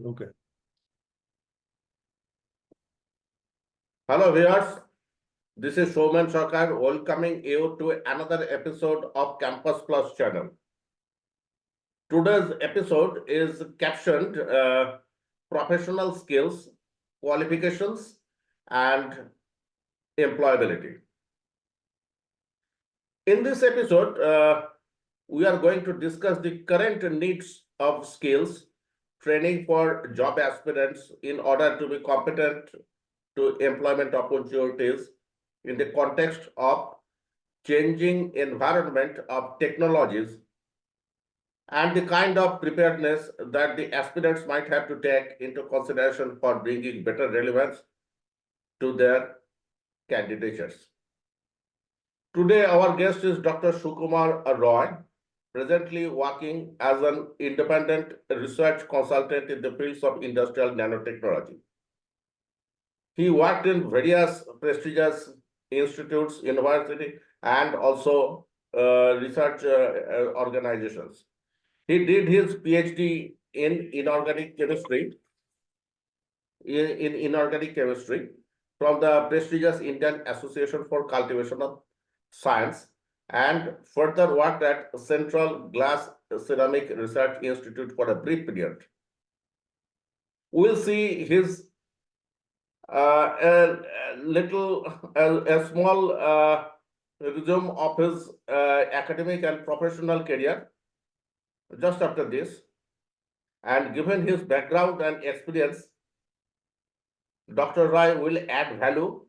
Okay. Hello viewers, this is Showman Sarkar welcoming you to another episode of Campus Plus channel. Today's episode is captioned Professional Skills, Qualifications and Employability. In this episode, we are going to discuss the current needs of skills, training for job aspirants in order to be competent to employment opportunities in the context of changing environment of technologies and the kind of preparedness that the aspirants might have to take into consideration for bringing better relevance to their candidatures. Today, our guest is Dr. Sukumar Roy, presently working as an independent research consultant in the fields of industrial nanotechnology. He worked in various prestigious institutes, university, and also research organizations. He did his PhD in inorganic chemistry, from the prestigious Indian Association for Cultivation of Science, and further worked at Central Glass Ceramic Research Institute for a brief period. We'll see his a small resume of his academic and professional career just after this. And given his background and experience, Dr. Roy will add value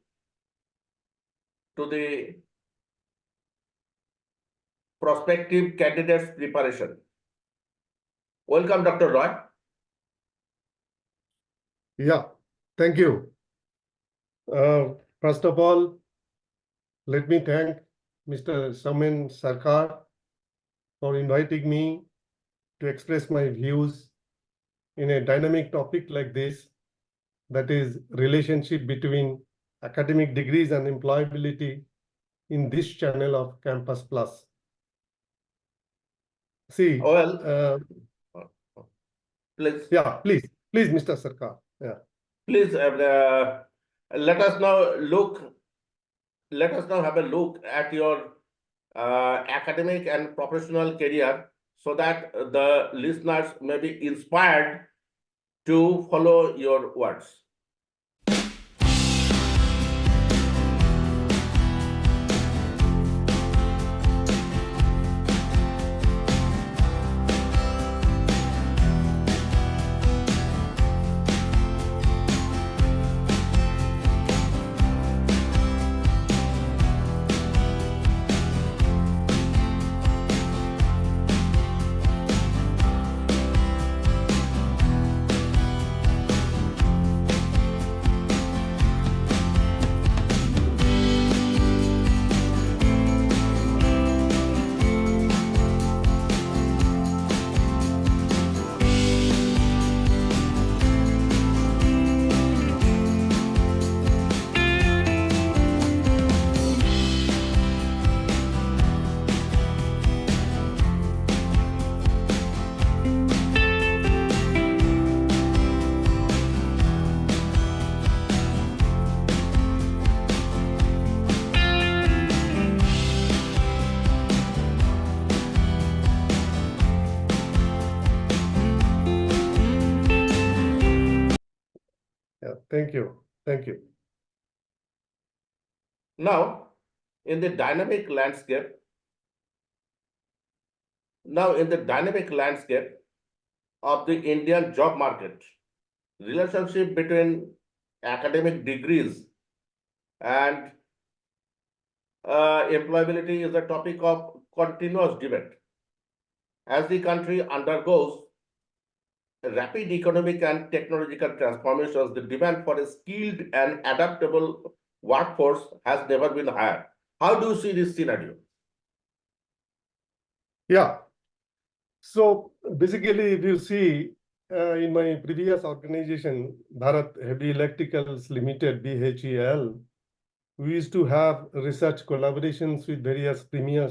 to the prospective candidates' preparation. Welcome, Dr. Roy. Yeah, thank you. First of all, let me thank Mr. Showman Sarkar for inviting me to express my views in a dynamic topic like this, that is relationship between academic degrees and employability in this channel of Campus Plus. See, please. Yeah, please, Mr. Sarkar. Yeah. Please let us now have a look at your academic and professional career so that the listeners may be inspired to follow your words. Thank you. Now, in the dynamic landscape of the Indian job market, relationship between academic degrees and employability is a topic of continuous debate. As the country undergoes rapid economic and technological transformations, the demand for a skilled and adaptable workforce has never been higher. How do you see this scenario? Yeah. So basically, if you see in my previous organization, Bharat Heavy Electricals Limited, BHEL, we used to have research collaborations with various premier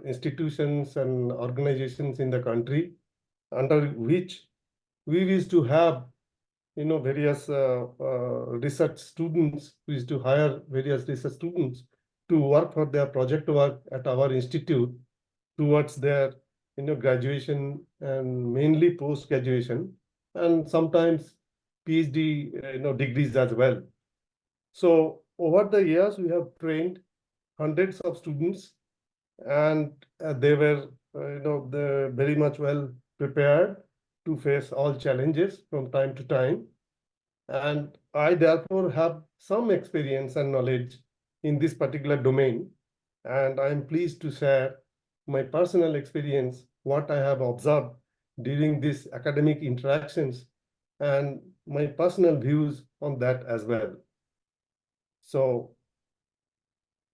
institutions and organizations in the country, under which we used to have, various research students. We used to hire various research students to work for their project work at our institute towards their, graduation and mainly post-graduation, and sometimes PhD, degrees as well. So over the years, we have trained hundreds of students, and they were, they very much well prepared to face all challenges from time to time. And I therefore have some experience and knowledge in this particular domain. And I am pleased to share my personal experience, what I have observed during these academic interactions, and my personal views on that as well. So,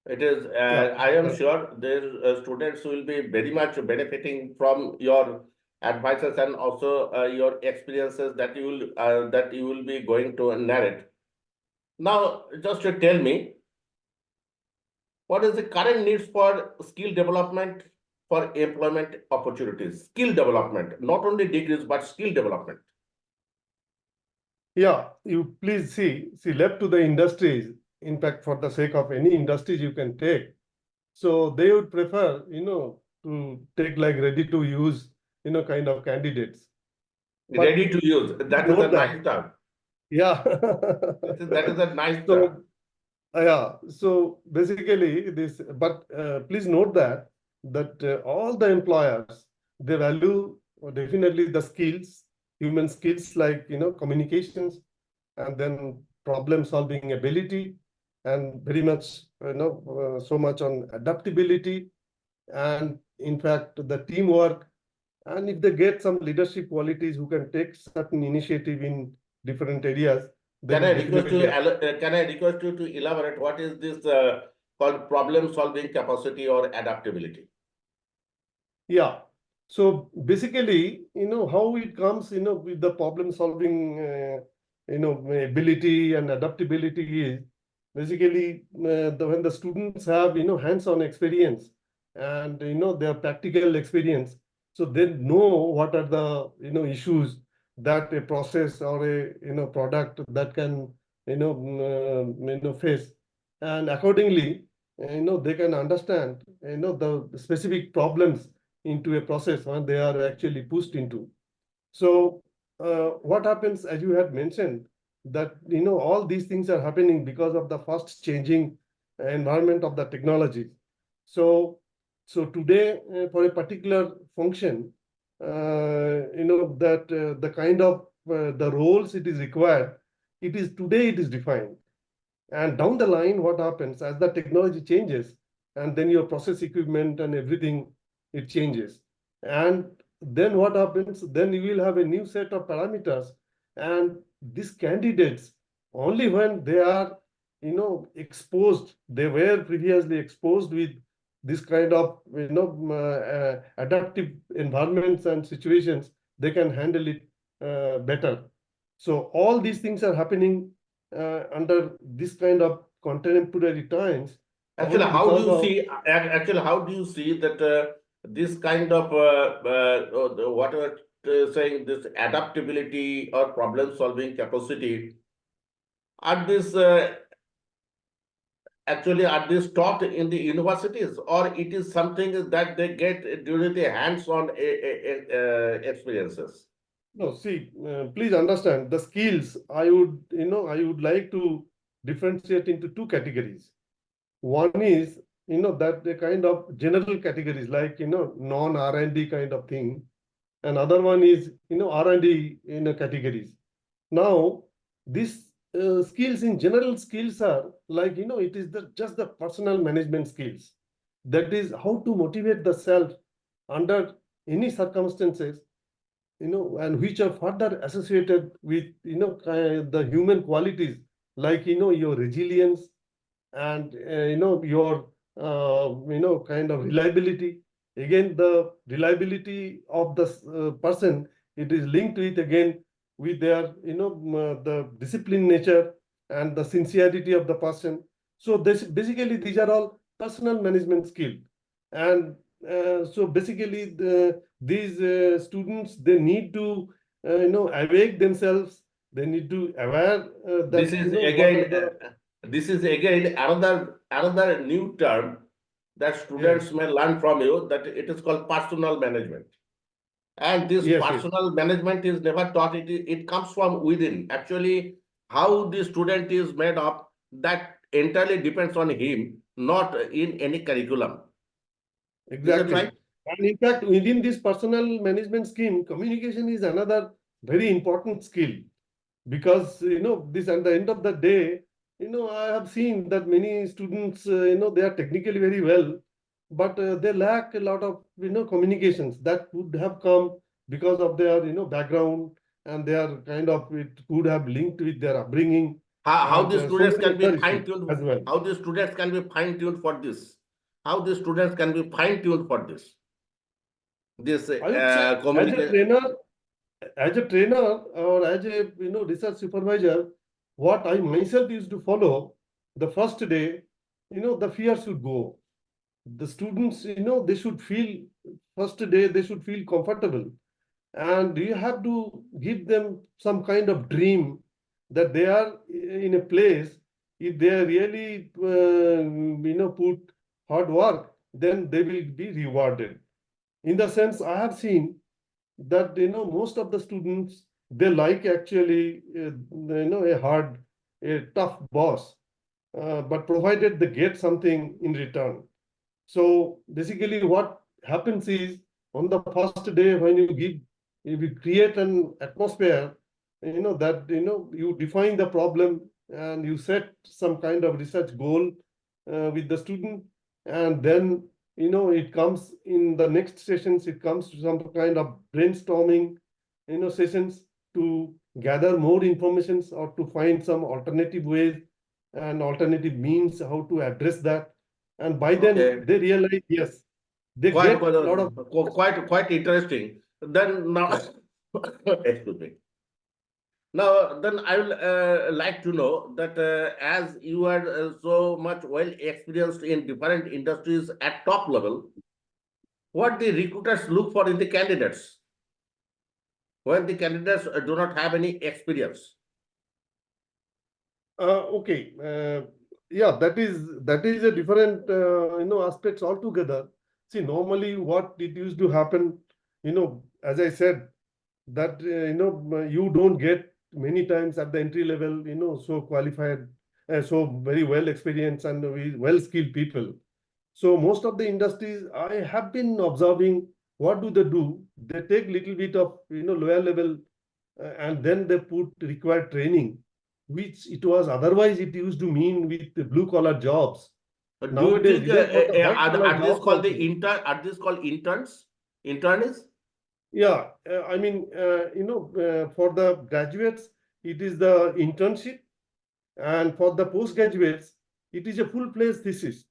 It is, yeah. I am sure their students will be very much benefiting from your advices and also your experiences that you will be going to narrate. Now, just to tell me, what is the current needs for skill development for employment opportunities? Skill development, not only degrees, but skill development. Yeah, you please see, left to the industries, in fact, for the sake of any industries you can take. So they would prefer, to take like ready to use, kind of candidates. But Ready to use. That is a note that, nice term. yeah. That is a nice term. So, yeah, so basically this, but please note that all the employers, they value definitely the skills, human skills like, communications, and then problem solving ability, and very much, so much on adaptability, and in fact the teamwork. And if they get some leadership qualities who can take certain initiative in different areas, they will definitely. Can I request you to elaborate what is this called problem solving capacity or adaptability? Yeah. So basically, how it comes, with the problem solving, ability and adaptability is basically when the students have, hands-on experience and, their practical experience. So they know what are the, issues that a process or a, product that can, face. And accordingly, they can understand, the specific problems into a process when they are actually pushed into. So what happens, as you had mentioned, that all these things are happening because of the fast changing environment of the technology. So today for a particular function, that the kind of the roles it is required, it is defined. And down the line, what happens as the technology changes, and then your process equipment and everything, it changes. And then what happens? Then you will have a new set of parameters. And these candidates, only when they are, exposed, they were previously exposed with this kind of, adaptive environments and situations, they can handle it better. So all these things are happening under this kind of contemporary times Actually, only how do because you of. see? Actually, how do you see that this kind of whatever saying this adaptability or problem solving capacity are this actually are this taught in the universities, or it is something that they get during the hands-on experiences? No, see, please understand the skills. I would like to differentiate into two categories. One is, that the kind of general categories like, non R&D kind of thing. And other one is, R&D, categories. Now, these skills in general skills are like, it is just the personal management skills. That is how to motivate the self under any circumstances, and which are further associated with, the human qualities like, your resilience and, your, kind of reliability. Again, the reliability of the person, it is linked with again with their, the discipline nature and the sincerity of the person. So this basically these are all personal management skill. And so basically these students, they need to awake themselves. They need to aware This that, is what are again, the, this is again another new term that yes, students may learn from you, that it is called personal management. And this yes, yes, personal management is never taught. It comes from within. Actually, how the student is made up, that entirely depends on him, not in any curriculum. Is that exactly. right? And in fact, within this personal management scheme, communication is another very important skill. Because this, at the end of the day, I have seen that many students, they are technically very well, but they lack a lot of communications that would have come because of their background, and their kind of, it could have linked with their upbringing, How and the so students many can be other issues fine-tuned, as well. how the students can be fine-tuned for this? How the students can be fine-tuned for this? This I would say, as a communication. trainer, or as a research supervisor, what I myself used to follow, the first day, the fear should go. The students, they should feel, first day they should feel comfortable, and you have to give them some kind of dream that they are in a place. If they really put hard work, then they will be rewarded. In the sense, I have seen that most of the students, they like actually a hard, a tough boss, but provided they get something in return. So basically, what happens is, on the first day when you give, if you create an atmosphere, that you define the problem, and you set some kind of research goal with the student, and then it comes in the next sessions. It comes to some kind of brainstorming, sessions, to gather more informations, or to find some alternative ways and alternative means how to address that. And by then Okay, they realize, yes, they quite get a lot of, quite interesting. Then now, yeah. excuse me. Now, then I will like to know that as you are so much well experienced in different industries at top level, what the recruiters look for in the candidates when the candidates do not have any experience? Okay, yeah, that is a different aspects altogether. See, normally what it used to happen, as I said, that you don't get many times at the entry level, so qualified, so very well experienced and well skilled people. So most of the industries I have been observing, what do they do? They take little bit of lower level, and then they put required training, which it was otherwise it used to mean with the blue collar jobs. Do you Nowadays, think even for the white collar are these jobs called the also. intern? Are these called interns? Internies? Yeah, I mean, for the graduates, it is the internship, and for the postgraduates, it is a full-fledged thesis.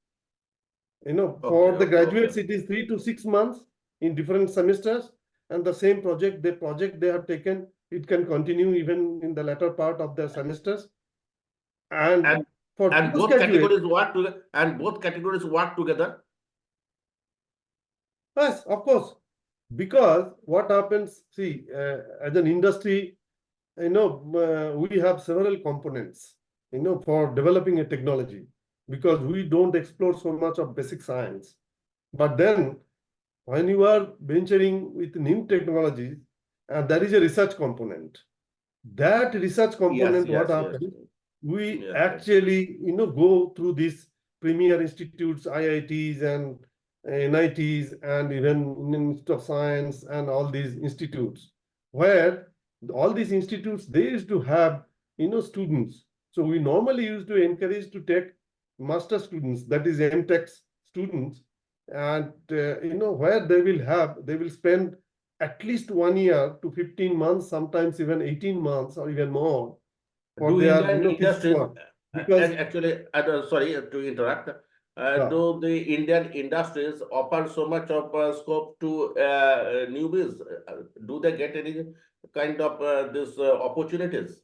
Okay, For the okay, okay. graduates, it is 3 to 6 months in different semesters, and the same project they have taken, it can continue even in the latter part of the semesters. And And for both postgraduate, categories work together. And both categories work together. yes, of course, because what happens, see, as an industry, we have several components, for developing a technology, because we don't explore so much of basic science. But then, when you are venturing with new technologies, there is a research component. That research Yes, component, what yes, yes, happens, we yes, yes. actually go through these premier institutes, IITs and NITs, and even Institute of Science, and all these institutes, where all these institutes, they used to have students. So we normally used to encourage to take master students, that is MTech students, and where they will spend at least 1 year to 15 months, sometimes even 18 months or even more, for Do their Indian thesis industries, work. Because actually, sorry to interrupt, yeah, do the Indian industries offer so much of scope to newbies? Do they get any kind of this opportunities?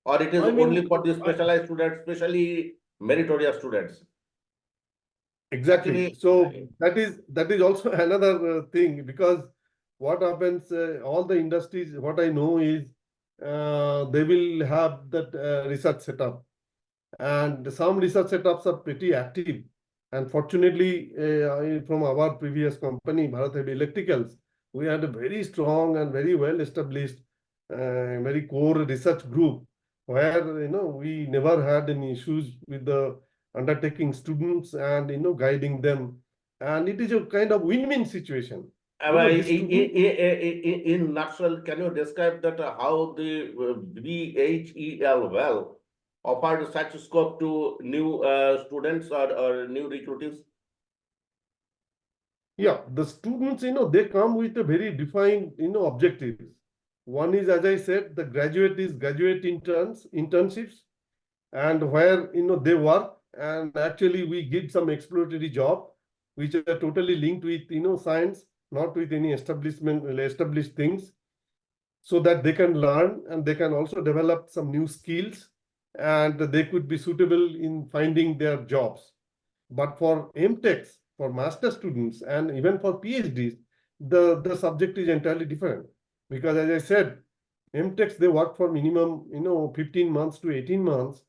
Or it is I only mean, for the specialized students, especially meritorious students? exactly. Actually, So that is also another thing, because what happens, all the industries, what I know is they will have that research setup. And some research setups are pretty active. And fortunately, from our previous company, Bharat Heavy Electricals, we had a very strong and very well established, very core research group where we never had any issues with the undertaking students and guiding them. And it is a kind of win-win situation. The student. In nutshell, can you describe that how the BHEL well offered such scope to new students or new recruits? Yeah, the students, they come with a very defined, objectives. One is, as I said, the graduate is graduate internships, and where, they work, and actually we give some exploratory job, which are totally linked with, science, not with any established things, so that they can learn and they can also develop some new skills, and they could be suitable in finding their jobs. But for MTechs, for master students, and even for PhDs, the subject is entirely different. Because as I said, MTechs, they work for minimum, 15 months to 18 months.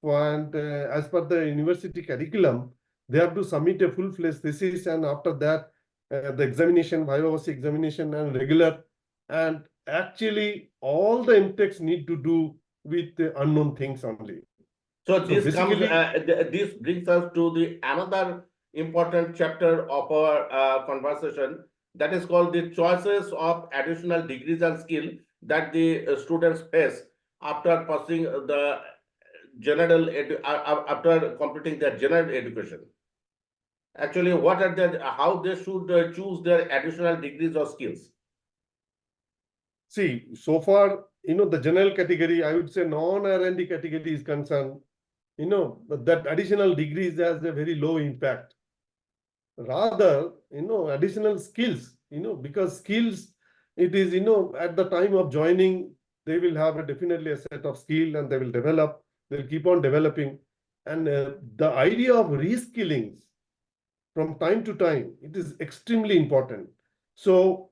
And as per the university curriculum, they have to submit a full-fledged thesis, and after that, the examination, viva examination, and regular. And actually, all the MTechs need to do with the unknown things only. So So this comes, basically, this brings us to the another important chapter of our conversation, that is called the choices of additional degrees and skill that the students face after pursuing the after completing their general education. Actually, what are the how they should choose their additional degrees or skills? see, so far, the general category, I would say non-R&D category is concerned, that additional degrees has a very low impact. Rather, additional skills, because skills, it is, at the time of joining, they will have definitely a set of skill, and they will develop, they'll keep on developing. And the idea of reskilling from time to time, it is extremely important. So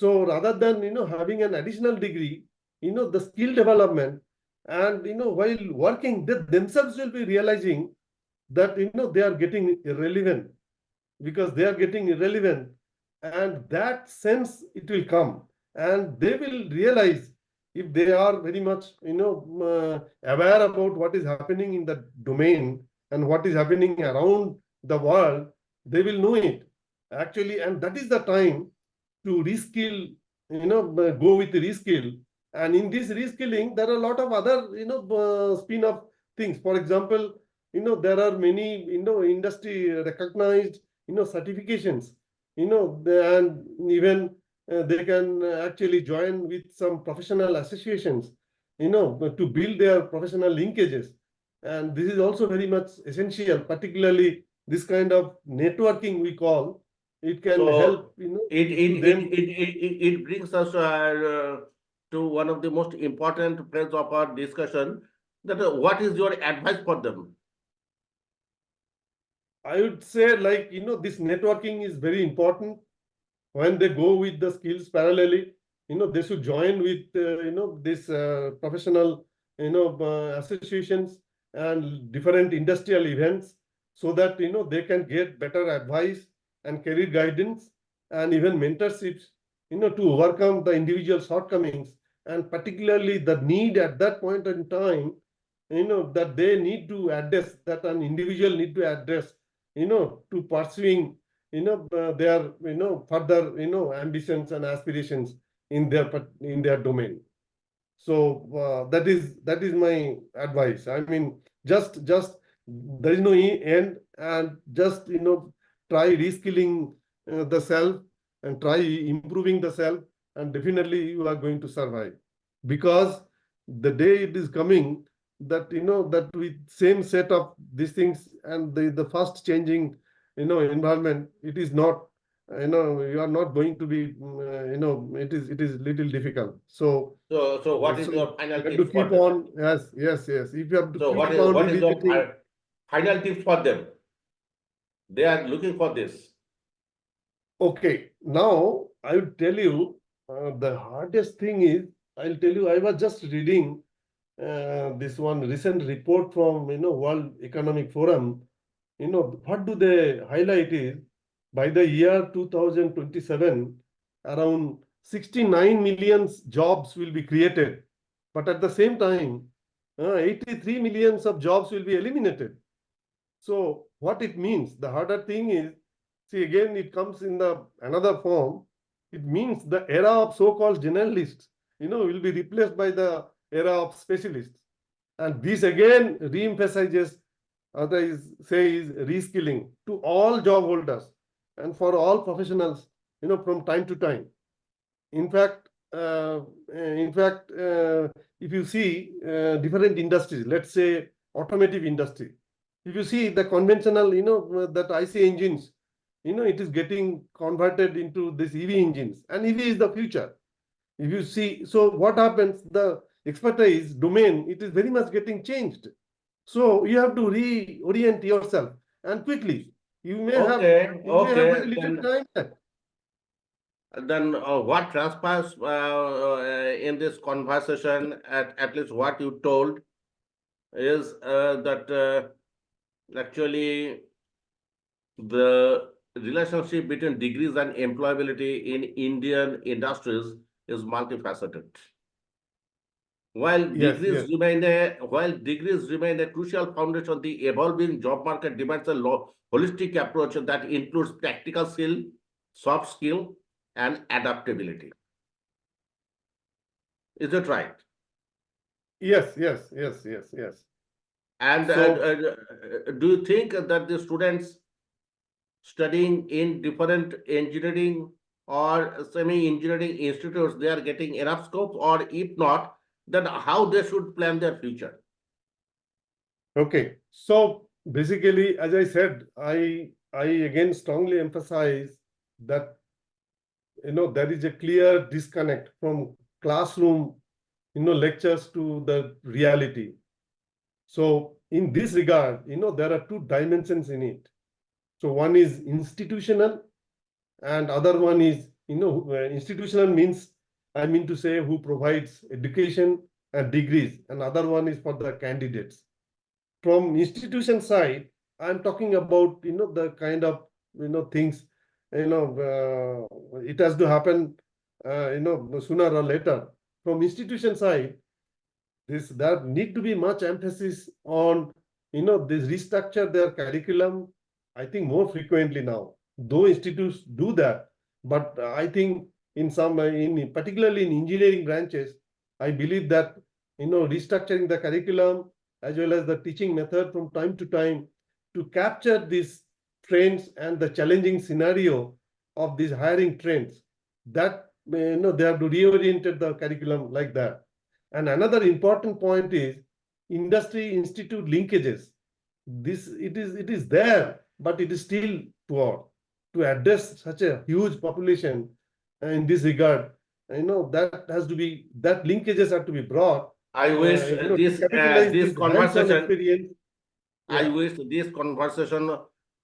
rather than having an additional degree, the skill development, and while working, they themselves will be realizing that they are getting irrelevant, because they are getting irrelevant, and that sense it will come, and they will realize, if they are very much aware about what is happening in the domain and what is happening around the world, they will know it actually. And that is the time to reskill, go with the reskill. And in this reskilling, there are a lot of other spin-off things. For example, there are many industry recognized certifications, and even they can actually join with some professional associations, to build their professional linkages. And this is also very much essential, particularly this kind of networking we call. It can So help, to them. it brings us to one of the most important parts of our discussion, that what is your advice for them? I would say, like, this networking is very important. When they go with the skills parallelly, they should join with, this professional, associations and different industrial events, so that, they can get better advice and career guidance, and even mentorships, to overcome the individual shortcomings, and particularly the need at that point in time, that they need to address, that an individual need to address, to pursuing, their, further, ambitions and aspirations in their domain. So that is my advice. I mean, just there is no end, and just try reskilling the self, and try improving the self, and definitely you are going to survive. Because the day it is coming, that that with same set of these things, and the fast changing environment, it is not, you are not going to be, it is little difficult. So So what is so your final you have to tips for keep them? on, yes. If you have to So keep on what is your revisiting. final tips for them? They are looking for this. Okay, now I would tell you The hardest thing is, I'll tell you, I was just reading this one recent report from World Economic Forum. What do they highlight is by the year 2027, around 69 million jobs will be created, but at the same time, 83 millions of jobs will be eliminated. So what it means, the harder thing is, see again, it comes in the another form. It means the era of so-called generalists, will be replaced by the era of specialists. And this again re-emphasizes, others say, is reskilling to all job holders and for all professionals, from time to time. In fact, if you see different industries, let's say automotive industry, if you see the conventional, that IC engines, it is getting converted into this EV engines, and EV is the future. If you see, so what happens, the expertise domain, it is very much getting changed. So you have to reorient yourself, and quickly. You may have very little time. Then what transpires in this conversation, at least what you told, is that actually the relationship between degrees and employability in Indian industries is multifaceted. While degrees remain a crucial foundation, the evolving job market demands a holistic approach that includes practical skill, soft skill, and adaptability. Is it right? Yes. And So, do you think that the students studying in different engineering or semi-engineering institutes, they are getting enough scope, or if not, then how they should plan their future? okay. So basically, as I said, I again strongly emphasize that there is a clear disconnect from classroom lectures to the reality. So in this regard, there are two dimensions in it. So one is institutional, and other one is institutional means, I mean to say, who provides education and degrees, and other one is for the candidates. From institution side, I'm talking about the kind of things, it has to happen sooner or later. From institution side, there need to be much emphasis on this restructure their curriculum, I think, more frequently now, though institutes do that. But I think in some in particularly in engineering branches, I believe that restructuring the curriculum as well as the teaching method from time to time to capture these trends and the challenging scenario of these hiring trends, that they have to reorient the curriculum like that. And another important point is industry institute linkages. It is there, but it is still poor to address such a huge population in this regard. That linkages have to be brought. I wish To capitalize this this hands-on conversation. experience. I Yeah. wish this conversation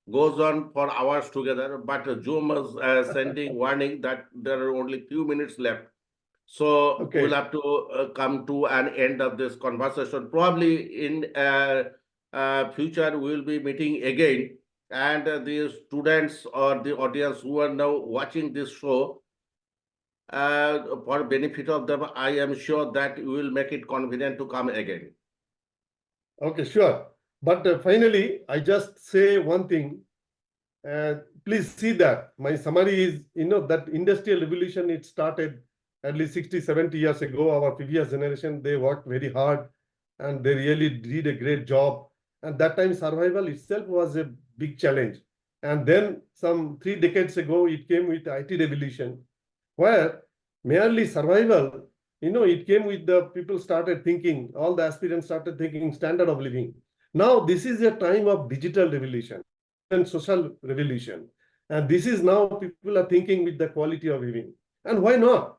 goes on for hours together, but Zoom is sending warning that there are only few minutes left. So we'll Okay. have to come to an end of this conversation. Probably in future, we will be meeting again. And the students or the audience who are now watching this show, for benefit of them, I am sure that we will make it convenient to come again. Okay, sure. But finally, I just say one thing. Please see that my summary is, that industrial revolution, it started at least 60, 70 years ago. Our previous generation, they worked very hard and they really did a great job. And that time survival itself was a big challenge. And then some 3 decades ago, it came with IT revolution, where merely survival, it came with the people started thinking, all the aspirants started thinking standard of living. Now, this is a time of digital revolution and social revolution. And this is now people are thinking with the quality of living. And why not?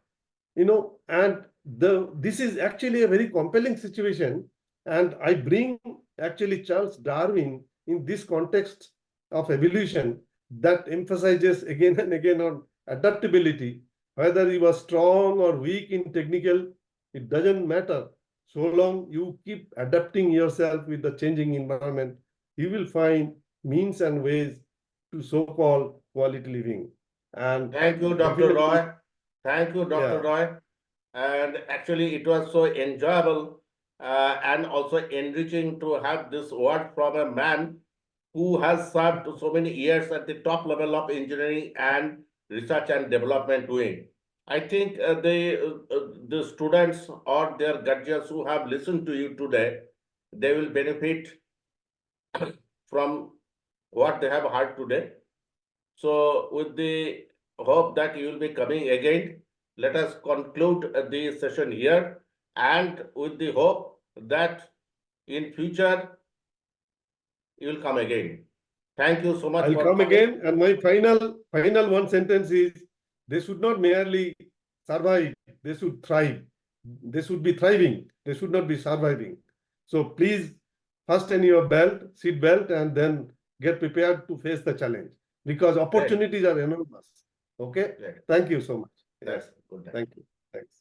And this is actually a very compelling situation. And I bring actually Charles Darwin in this context of evolution that emphasizes again and again on adaptability, Whether you are strong or weak in technical, it doesn't matter. So long you keep adapting yourself with the changing environment, you will find means and ways to so-called quality living. And Thank you, Dr. definitely, Roy. Thank you, Dr. yeah, Roy. And actually, it was so enjoyable and also enriching to have this word from a man who has served so many years at the top level of engineering and research and development doing. I think the students or their guardians who have listened to you today, they will benefit from what they have heard today. So with the hope that you will be coming again, let us conclude the session here, and with the hope that in future you will come again. Thank you so much I'll for come coming. again. And my final one sentence is, they should not merely survive, they should thrive. They should be thriving. They should not be surviving. So please fasten your seat belt, and then get prepared to face the challenge, because Great. opportunities are enormous. Okay. Great. Thank you so much. Yes. That's good. Thank you. Thanks.